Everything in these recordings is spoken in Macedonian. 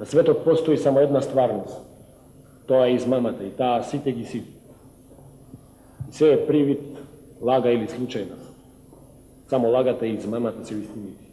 Na svetот postoji samo jedna stvarnost. Тоа е измамата и таа сите ги сите. Се е привид, лага или случајност. Само лагата и измамата се вистините.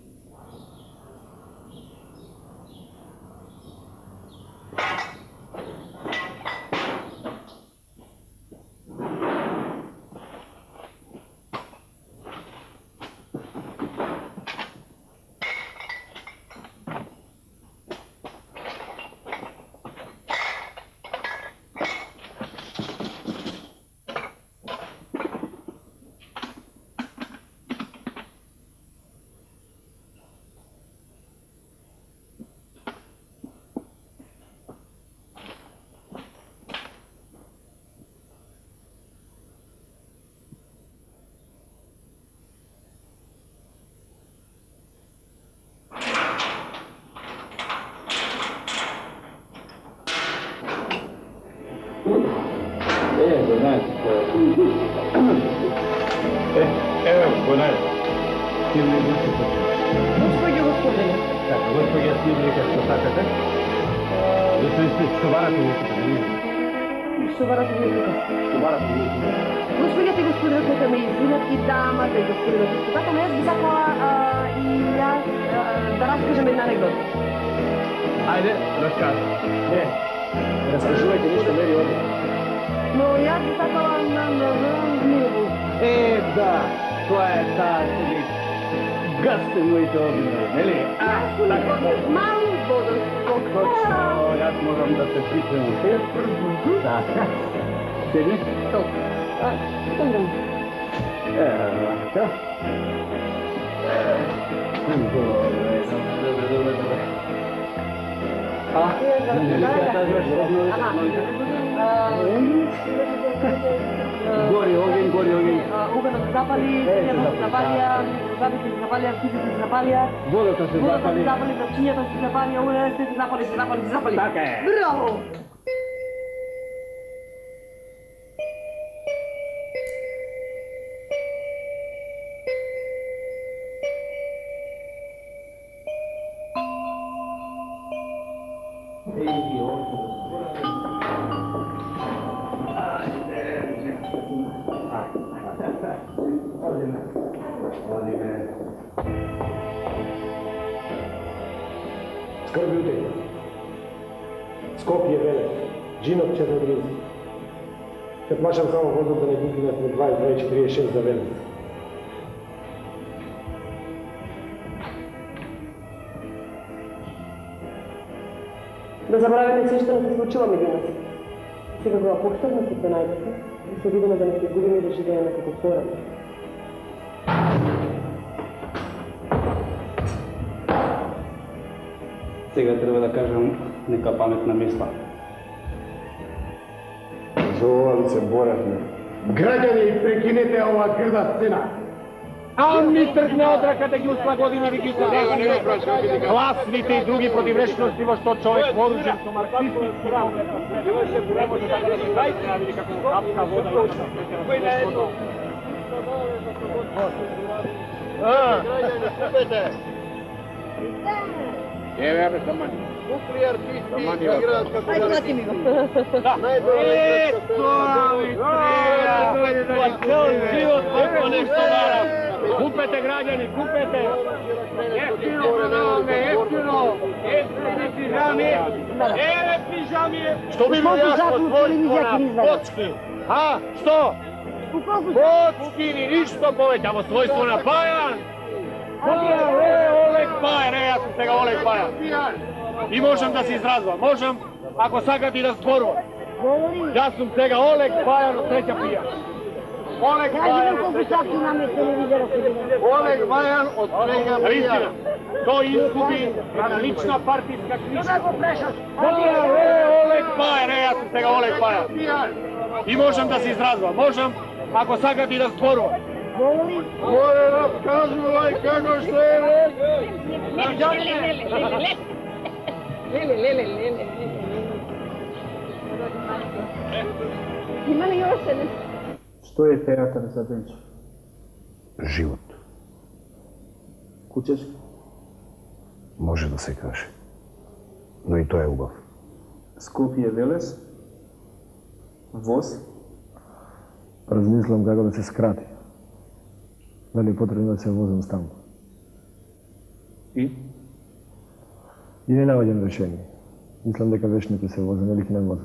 Господарите и господарката ме извинят и дамата и господина депутата, но аз би сакала и аз да разкажем една анекдота. Ајде, разкажи. Не, разкажувајте нешто мери одно. Но аз би сакала на мило. Да, тоа е таа сега гастеновите одмори, нели? Малу бодрството. Точно, јас можам да се припремам. Така. Седни? Толку. Добре. Така. Добре. Гори огин. Угонот се запали, сењата се запалија, забите се запалија, птиците се запалија, Водата се запали, запчињата се запалија, улеце се запали. Така е. Браво! Скрби удеј. Скопје веле, джинот 4 Ке плашам само возот да не гукинат на 22-46 за веле. Да забравяме се што не се случува меѓу нас. Сега кога повторно се понајдете, да се видиме да не се губиме и да живееме како порано. Сега треба да кажам нека паметна мисла. За ова ви се боравме. Граѓани, прекинете ова грда сцена. А ми тргне од рака да ги услагодиме ви гита. Гласните и други противречности во што човек вооружен со марксистички работи. Не може да го знаете, а види како капка вода. Кој не е тоа? Купете! Еве, бе, самани. Купли артисти и градска Ајде, плати ми го. Купете, граѓани, купете! Ефтино, Еве пижами! Што би било јасно твојство на коцки? А, што? Коцки или ништо повеќе, во својство на пајан! Олег Пајан, јас сум сега Олег Пајан. И можам да се изразвам, можам, ако сакате и да зборувам. Јас сум сега Олег Пајан од Треќа пија. Олег Пајан од Треќа пија. Олег Пајан од Треќа пија. Тој изгуби на лична партиска книжка. Олег Пајан, јас сум сега Олег Пајан. И можам да се изразвам, можам, ако сакате и да зборувам. Море раскажувај како што е ред. Леле. Има ли още нещо? Што е театар за Денчо? Живот. Кучешко? Може да се каже. No i to je ljubav. Skopje Veles, voz, Razmislim kako da se skrati. Da li je potrebno da se vozim stalno. i I ne nađem rešenje. Mislim da večnike se voze, veliki ne voze.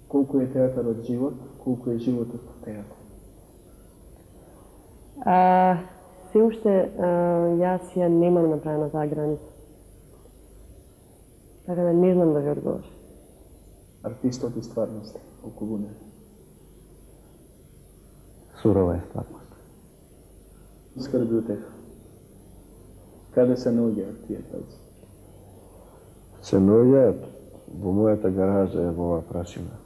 koliko je teatar od život, koliko je život od teatra. Все уште јас ја немам направена таа граница. Така да не знам да ви одговорам. Артистот и стварност околу него. Surova je stvarnost. Скрби од тех. Каде се наоѓаат тие тајци? Се наоѓаат во мојата гаража е во оваа прашина.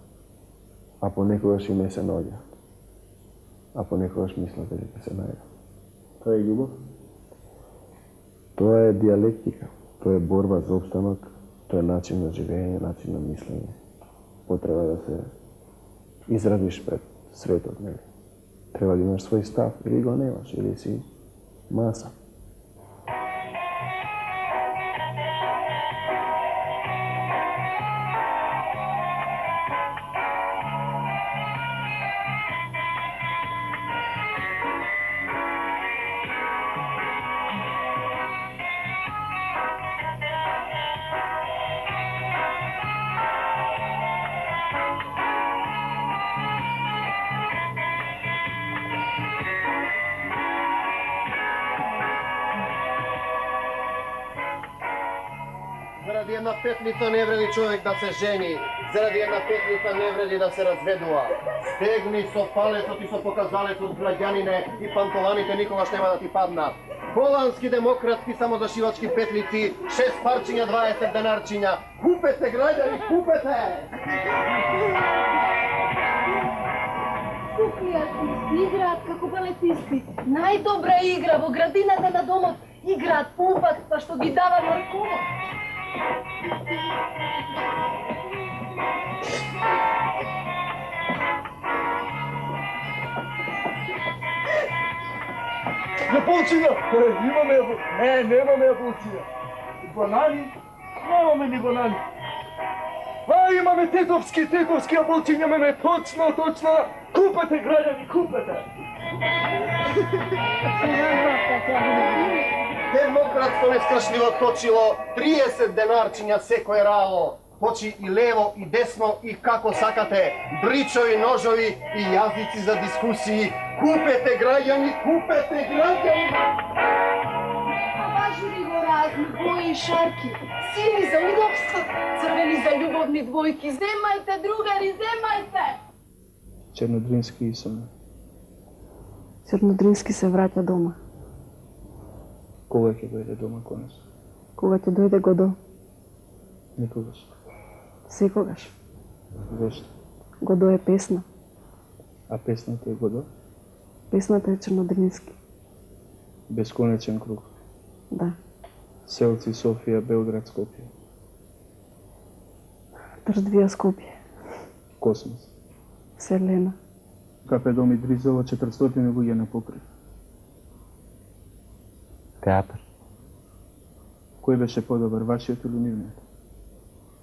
А понекогаш и не се наоѓаат. А понекогаш мислат дека ќе се најдат. Тоа е љубов? Тоа е диалектика, тоа е борба за опстанок, тоа е начин на живење, начин на мислење. Потреба да се изразиш пред светот, нели? Треба да имаш свој став, или го немаш, или си маса. Заради една петлица не вреди човек да се жени, заради една петлица не вреди да се разведува. Стегни со палецот и со показалецот граѓанине и пантоланите никогаш нема да ти паднат. Холандски демократски самозашивачки петлици, 6 парчиња, 20 денарчиња. Купете, граѓани, купете! Туки артисти играат како балетисти. Најдобра игра во градината на домот. Играат пупат, па што ги дава Маркова. Јапончиња! Имаме ја... Не, немаме јапончиња. Банани? Немаме ни банани. Имаме тетовски јапончиња, имаме точно. Купете, граѓани, купете! Демократско нескршливо точило, 30 денарчиња секој рало. Почи и лево, и десно, и како сакате. Бричови, ножови и јазици за дискусии. Купете, граѓани, купете, граѓани! Абажури во разни бои и шарки. Сини за удобство, црвени за љубовни двојки. Земајте, другари, земајте! Чернодрински и саме. Чернодрински се враќа дома. Кога ќе дојде дома кон нас? Кога ќе дојде Годо? Никогаш. Секогаш. Зошто? Годо е песна. А песната е Годо? Песната е Чернодрински. Бесконечен круг. Да. Селци, Софија, Белград, Скопје. Трдвија, Скопје. Космос. Вселена. Капедом и Дризова, 400 луѓе на покрив. Театар. Кој беше подобар, вашиот или нивниот?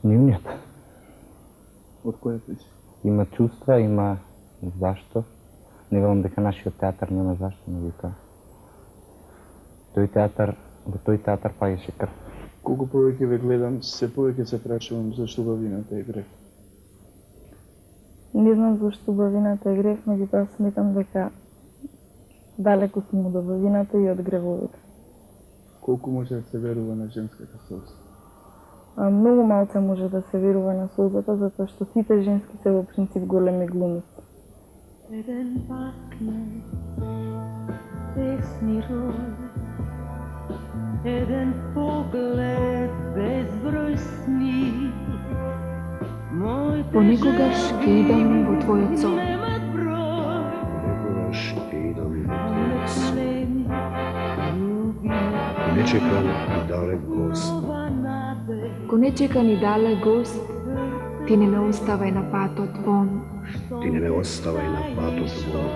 Нивниот. Од која причина? Има чувства, има зашто. Не велам дека нашиот театар нема зашто, но вика. Во тој театар паѓаше крв. Колку повеќе ве гледам, се повеќе се прашувам зашто убавината е греф. Не знам зашто убавината е греф, меѓутоа сметам дека далеку сум од убавината и од гревовите. Колку може да се верува на женската солза? Многу малце може да се верува на солзата, затоа што сите женски се во принцип големи глумици. Еден пакне, тесни рој, еден поглед безброј сни. Понекогаш ќе идам во твојот сон. Понекогаш ќе идам во твојот сон. Нечекан и далек гост. Ко нечекан и далек гост, ти не ме оставај на патот вон. Ти не ме оставај на патот вон.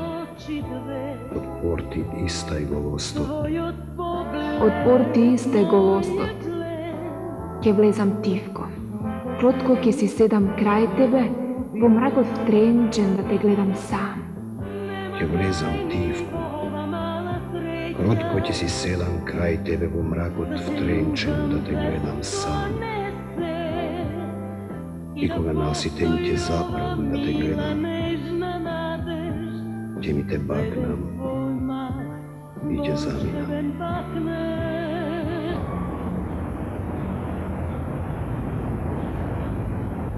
Од порти истај го лостот. Од порти истај го лостот. Ќе влезам тивко. кротко ќе си седам крај тебе, во мракот втренчен да те гледам сам. Ќе влезам тивко. Кротко ќе си седам крај тебе во мракот втренчен да те гледам сам. И кога наситен ќе запрам да те гледам, ќе ми те бакнам и ќе заминам.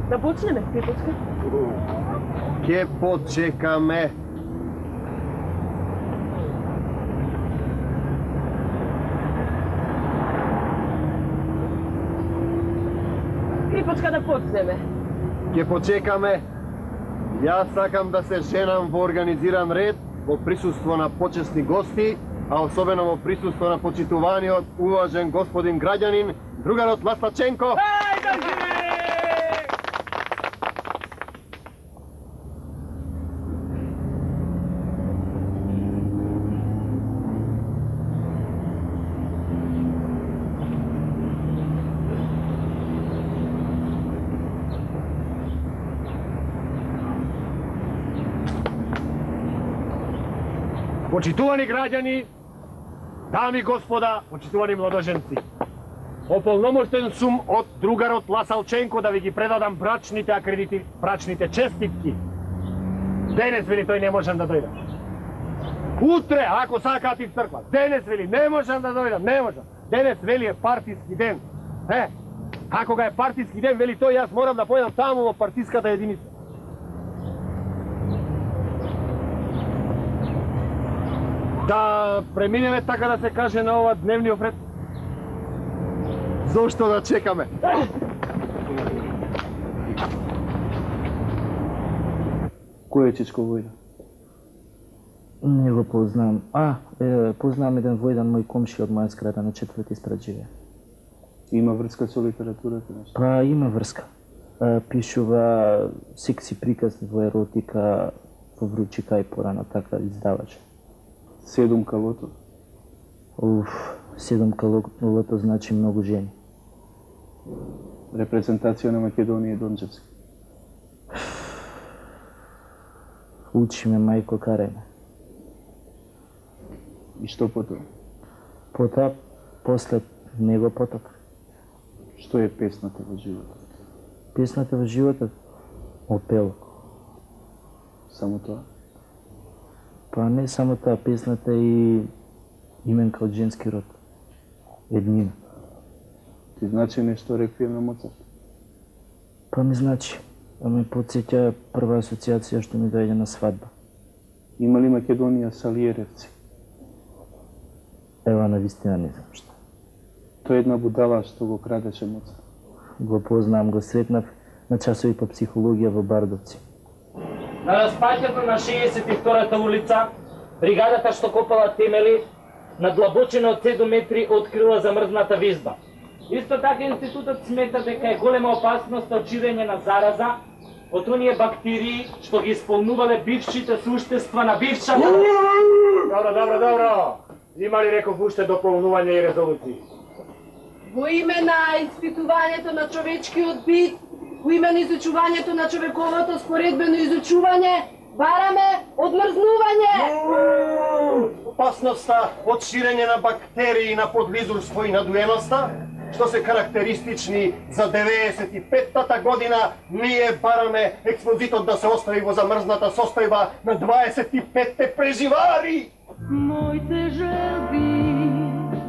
Да почнеме, Крипочка? Ке почекаме. Крипочка, да почнеме. Ке почекаме. Јас сакам да се женам во организиран ред, во присуство на почесни гости, а особено во присуство на почитуваниот уважен господин граѓанин, другарот Ласлаченко. Почитувани граѓани, дами и господа, почитувани младоженци. Ополномоштен сум од другарот Ласалченко да ви ги предадам брачните честитки. Денес, вели, тој не можам да дојдам. Утре, ако сакаат и в црква. Денес, вели, не можам да дојдам, не можам. Денес, вели, е партиски ден. Ако га е партиски ден, вели тој, јас морам да појдам таму во партиската единица. Да преминеме, така да се каже, на ова дневниот ред. Зошто да чекаме? Кој е Чичко Војда? Не го познам. Познам еден Војдан, мој комши од моја зграда на 4-ти спрат живее. Има врска со литературата? Па има врска. Пишува секси приказни во еротика, во Вручика и порано така издавач. 7 калото? 7 калото значи многу жени. Репрезентација на Македонија и Дончевски. Учиме мајко карање. И што потоа? Потоа, после него потоп. Што е песната во животот? Песната во животот? Опелок. Само тоа? Па не само тоа, песната и именка од женски род. Еднина. Ти значи нешто реквием на Моцарт? Па ми значи. Ме подсеќа прва асоциација што ми дојде на свадба. Има ли Македонија салиеревци? Ева, навистина не знам што. Тој е една будала што го крадеше Моцарт. Го познам, го сретнав на часови по психологија во Бардовци. На распаѓањето на 62-та улица, бригадата што копала темели, на длабочина од 7 метри открила замрзната визба. Исто така институтот смета дека е голема опасност од ширење на зараза од оние бактерии што ги исполнувале бившите суштества на бившата... Добро. Има ли реков уште дополнување и резолуции? Во име на испитувањето на човечкиот бит, во име на изучувањето на човековото споредбено изучување, бараме одмрзнување! Опасноста од ширење на бактерии на подлизурство и надуеноста, што се карактеристични за 95-та година, ние бараме експозитот да се остави во замрзната состојба на 25-те преживари! Моите желби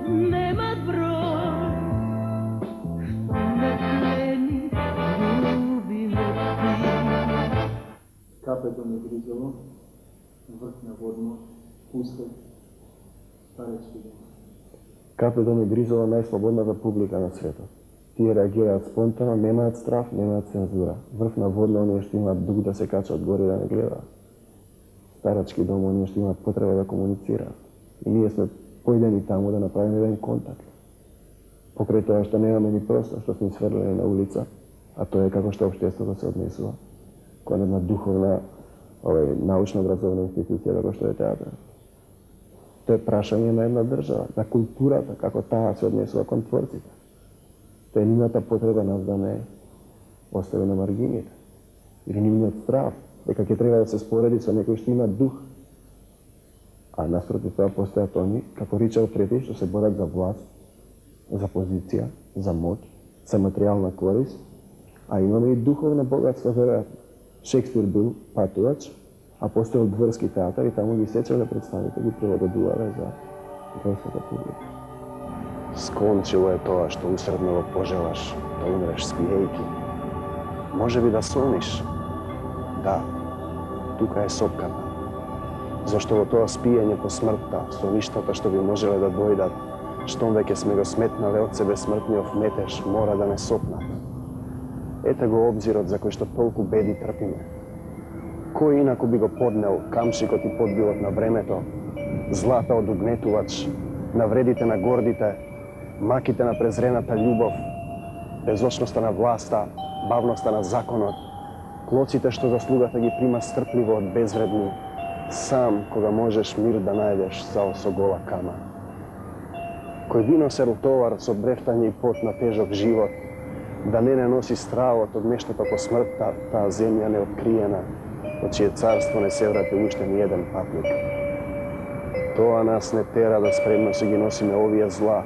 немат број, нетлени љубимоци. Капето ми гризело, врт на водно, пустек, старечки ден. Капето ми гризело најслободната публика на светот. Тие реагираат спонтано, немаат страф, немаат цензура. Врв на водно, оние што имаат дух да се качат горе да не гледаат. Старачки дом, оние што имаат потреба да комуницираат. И ние сме појдени таму да направиме еден контакт. Покрај тоа што немаме ни простор, што сме сврлени на улица, а тоа е како што општеството се однесува, која една духовна, научно-образовна институција како што е театар. Тоа е прашање на една држава, на културата, како таа се однесува кон творците. Тоа е нивната потреба нас да не остави на маргините. Или нивниот страв, дека ќе треба да се спореди со некој што има дух. А наспротив тоа постојат они, како Ричард III, што се борат за власт, за позиција, за моќ, за материјална корист, а имаме и духовно богатство, веројатно. Шекспир бил патувач, а постоел дворски театар и таму ги сечале представите, ги превододувале за дворската публика. Скончило е тоа што усредно пожелаш да умреш спиејки. Може би да сониш. Да, тука е сопката. Зашто во тоа спиење по смртта, соништата што би можеле да дојдат, штом веќе сме го сметнале од себе смртниот метеж, мора да не сопнат. Ете го обзирот за кој што толку беди трпиме. Кој инаку би го поднел камшикот и подбилот на времето, злата од угнетувач, навредите на гордите, маките на презрената љубов, безочноста на власта, бавноста на законот, клоците што заслугата ги прима стрпливо од безвредни, сам кога можеш мир да најдеш со гола кама. Кој би носел товар со брефтање и пот на тежок живот, да не носи стравот од нештото по смртта, таа земја неоткриена, од чие царство не се врати уште ни еден патник. Тоа нас не тера да спремно се ги носиме овие зла,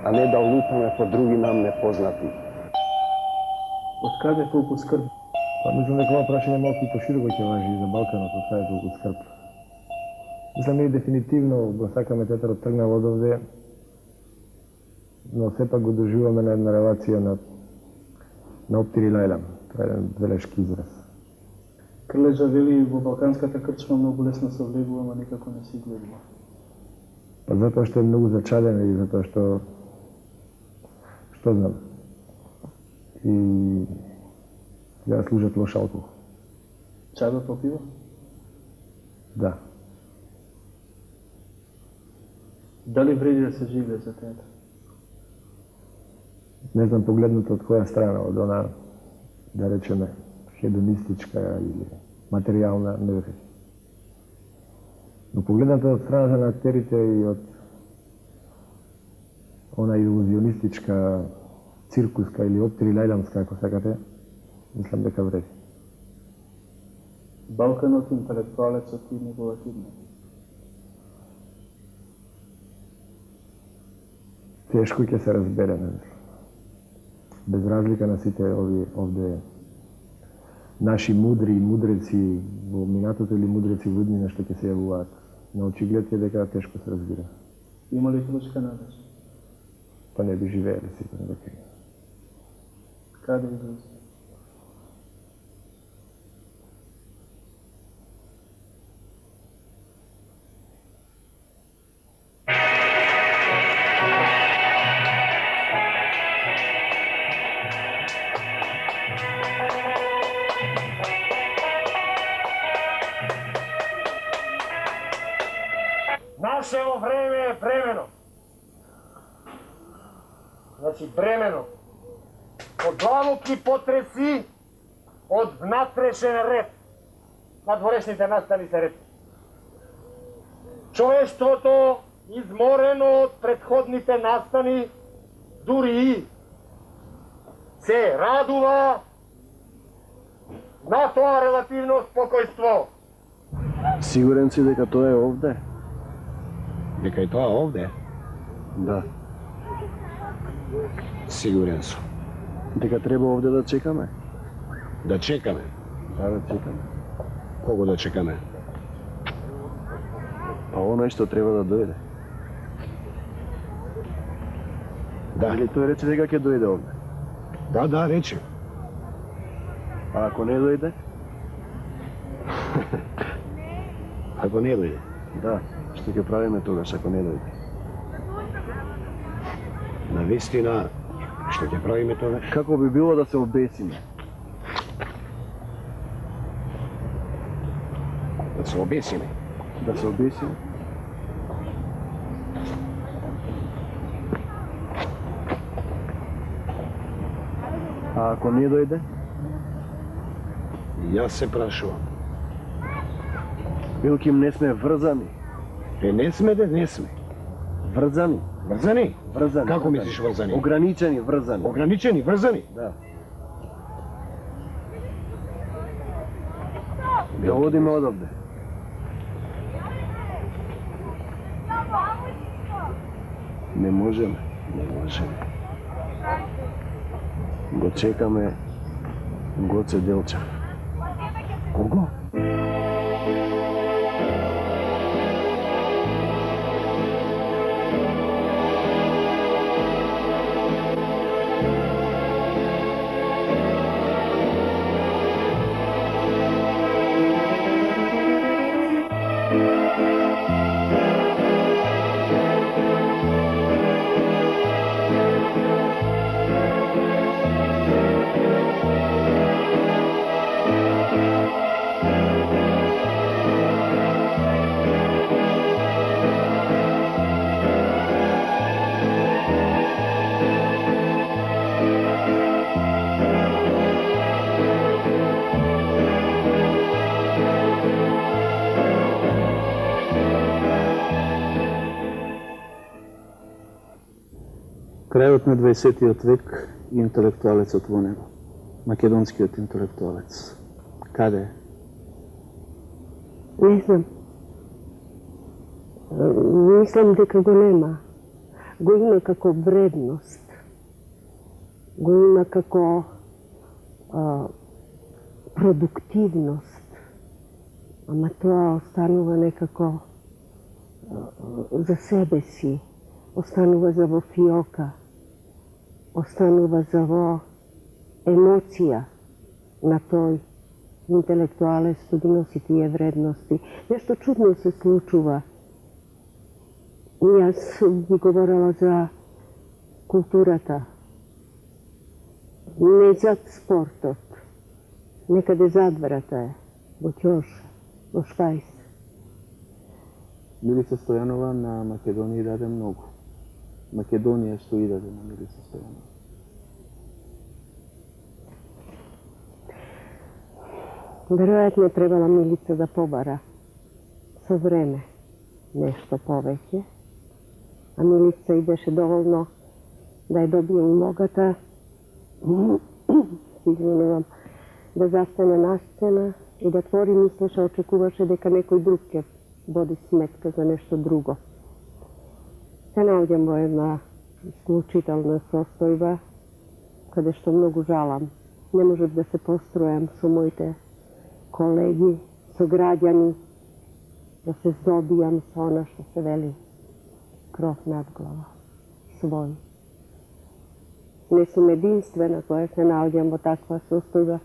а не да лутаме по други нам непознати. Од каде толку скрб? Па мислам дека ова прашање малку и пошироко ќе важи и за Балканот, од каде толку скрб. Мислам ние дефинитивно го сакаме театарот тргнал од овде, но сепак го доживуваме на една релација на Оптир и Лајлам. Тоа е еден велешки израз. Крлеџа вели во балканската крчма многу лесно се влегува, ама никако не се гледува. Па затоа што е многу зачаден и затоа што знам. И ја служат лош алкохол. Чаго попива? Да. Дали вреди да се живее за театар? Не знам погледнато од која страна, од она, да речеме, хедонистичка или материјална, не вреди. Но погледнато од страната на актерите и од она илузионистичка, циркуска или Оптир и Лајламска, ако сакате, мислам дека вреди. Балканот, интелектуалецот и неговата идеја. Тешко ќе се разбереме. Без разлика на сите овде наши мудри и мудреци во минатото или мудреци во иднина што ќе се јавуваат. На очиглед е дека тешко се разбира. Има ли трошка надеж? Па не би живееле сигурно дека има. Каде излезе? Нашево време е бремено. Значи бремено. Од длабоки потреси, од внатрешен ред. Надворешните настани се ред. Човештвото, изморено од претходните настани, дури се радува на тоа релативно спокојство. Сигурен си дека тоа е овде? Дека е тоа овде? Да. Сигурен сум. Дека треба овде да чекаме? Да чекаме? Да, да чекаме. Кого да чекаме? Па оној што треба да дојде. Да. Или тој рече дека ќе дојде овде? Да, рече. А ако не дојде? Ако не дојде? Да. Што ќе правиме тогаш ако не дојде? Навистина, што ќе правиме тогаш? Како би било да се обесиме? Да се обесиме? Да се обесиме? А ако не дојде? Јас се прашувам. Билким не сме врзани. Не сме, не сме. Врзани. Врзани? Врзани. Како мислиш врзани? Ограничени врзани. Ограничени врзани? Да. bio. Da odimo odavde. Ne možemo. Го чекаме Гоце Делчев. Кого? Крајот на 20. век и интелектуалецот во него. Македонскиот интелектуалец. Каде е? Не знам. Мислам дека го нема. Го има како вредност. Го има како продуктивност. Ама тоа останува некако за себе си. Останува за во фиока. Останува за во емоција на тој интелектуалец што ги носи тие вредности. Нешто чудно се случува. Јас би говорела за културата. Не зад спортот. Некаде зад врата е. Во Ќоша, во Шпајс. Милица Стојанова на Македонија даде многу. Македонија што и даде на Милица Стојанова. Веројатно требала Милица да побара со време нешто повеќе, а Милица и беше доволно да ја добие улогата, извинувам, да застане на сцена и да твори, мислеше, очекуваше дека некој друг ќе води сметка за нешто друго. Се наоѓам во една исклучителна состојба, каде што многу жалам. Не можев да се постројам со моите колеги, со граѓани, да се здобијам со она што се вели кров над глава, свој. Не сум единствена која се наоѓам во таква состојба.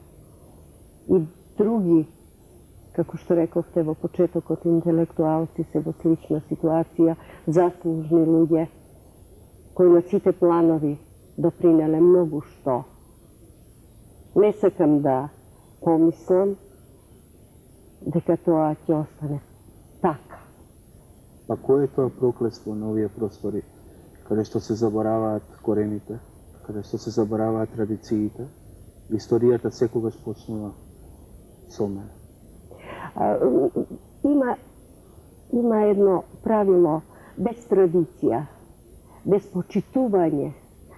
И други, како што рековте во почетокот, интелектуалци се во слична ситуација, заслужни луѓе, кои на сите планови допринеле многу што. Не сакам да помислам дека тоа ќе остане така. Па кој е тоа проклество на овие простори, каде што се забораваат корените, каде што се забораваат традициите? Историјата секогаш почнува со мене. Има едно правило, без традиција, без почитување,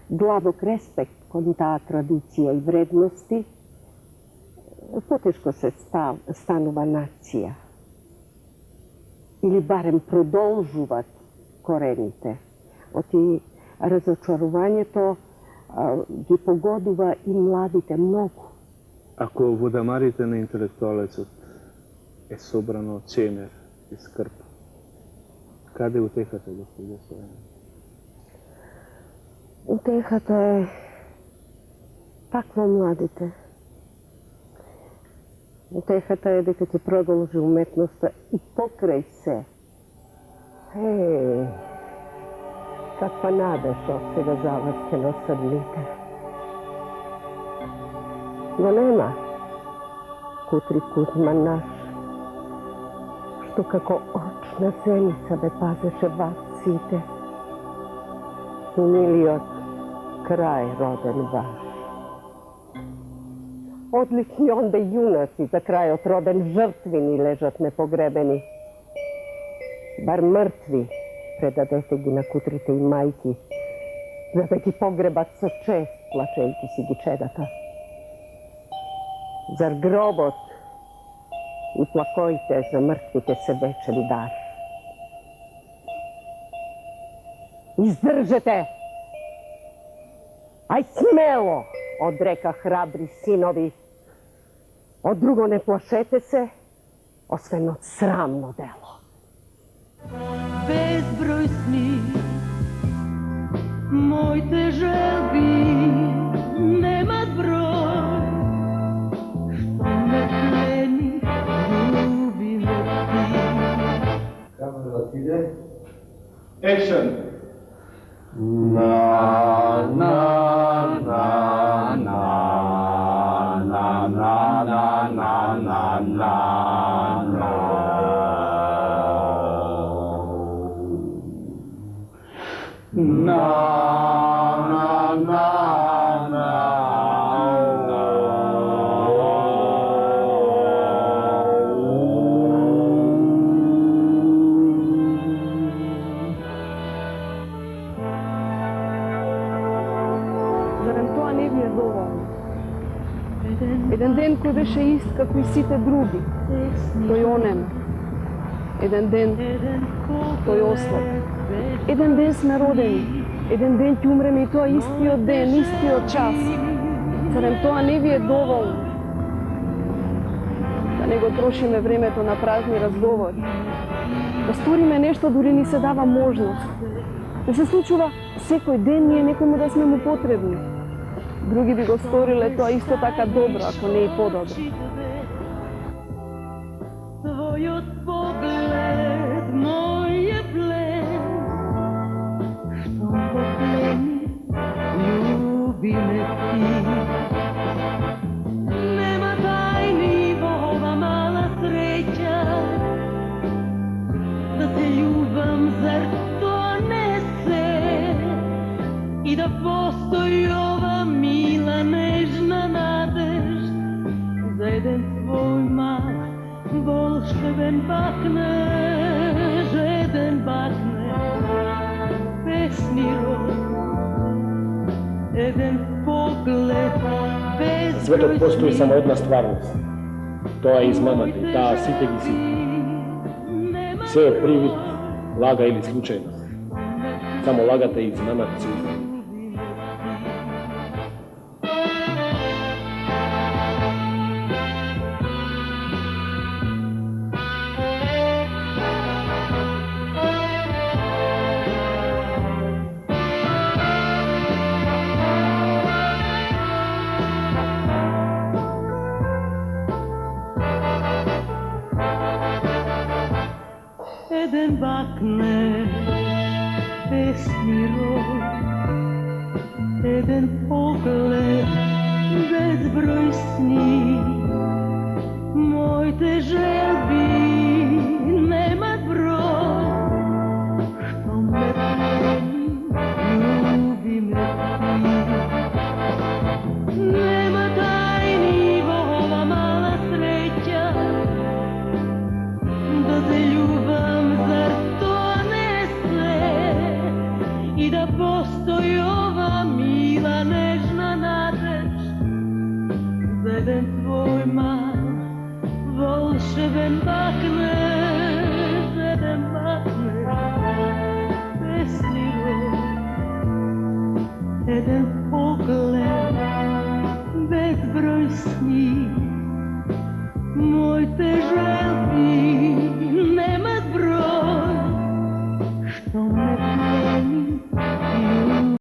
длабок респект кон таа традиција и вредности, потешко се станува нација. Или барем продолжуваат корените. Оти разочарувањето ги погодува и младите многу. Ако во дамарите на интелектуалецот е собрано чемер и скрб, каде утехата, господи Стојанова? Утехата е пак во младите. Утехата е дека ќе продолжи уметноста и покрај се. Каква нада што сега заврске на срдните. Но нема Кутри Кузман наш, што како очна зеница бе пазеше вас сите. У милиот крај роден ваш. Одлични онде јунаци за крајот роден жртвини лежат непогребени. Бар мртви предадете ги на кутрите и мајки, за да ги погребат со чест, плачејќи си ги чедата. Зар гробот i plakojte za mrtvite se večeri dar. Izdržete! Aj smelo, odreka hrabri sinovi. Od drugo ne plašete se, osveno sramno delo. Bezbroj sni, mojte želbi, nema broj, što me pleni, ljubi me ti. Kamera ide. Action! Na, na, na, na, na, na, na, na, na, na, na. Na, na, na, na. Зарем тоа не ви е доволно? Еден ден кој беше ист како и сите други, тој онема. Еден ден тој ослаб. Еден ден сме родени, еден ден ќе умреме и тоа истиот ден, истиот час. Зарем тоа не ви е доволно? Да не го трошиме времето на празни разговори. Да сториме нешто дури ни се дава можност. Да се случува секој ден ние некому да сме му потребни. Други би го сториле тоа исто така добро, ако не и подобро. Твојот поглед, мој е плен, што го плени, љуби ме ти. Нема тајни во ова мала среќа, да те љубам, зар тоа не се? И да постои ова мила, нежна надеж за еден твој мал, волшебен бакнеж, еден бакнеж, песни род, еден поглед, без Светот постои само една стварност. Тоа е измамата и таа сите ги сите. Се е привид, лага или случајност. Само лагата и измамата се измамата. Еден бакнеж, песни род, еден поглед, безброј сни. Моите желби немат број, што ме плени, љуби ме ти. Нема тајни во ова мала среќа, да те љубам, зар тоа не се? И да постои ова мила, нежна надеж за еден твој мал, волшебен бакнеж, еден бакнеж, песни род, еден поглед, безброј сни. Моите желби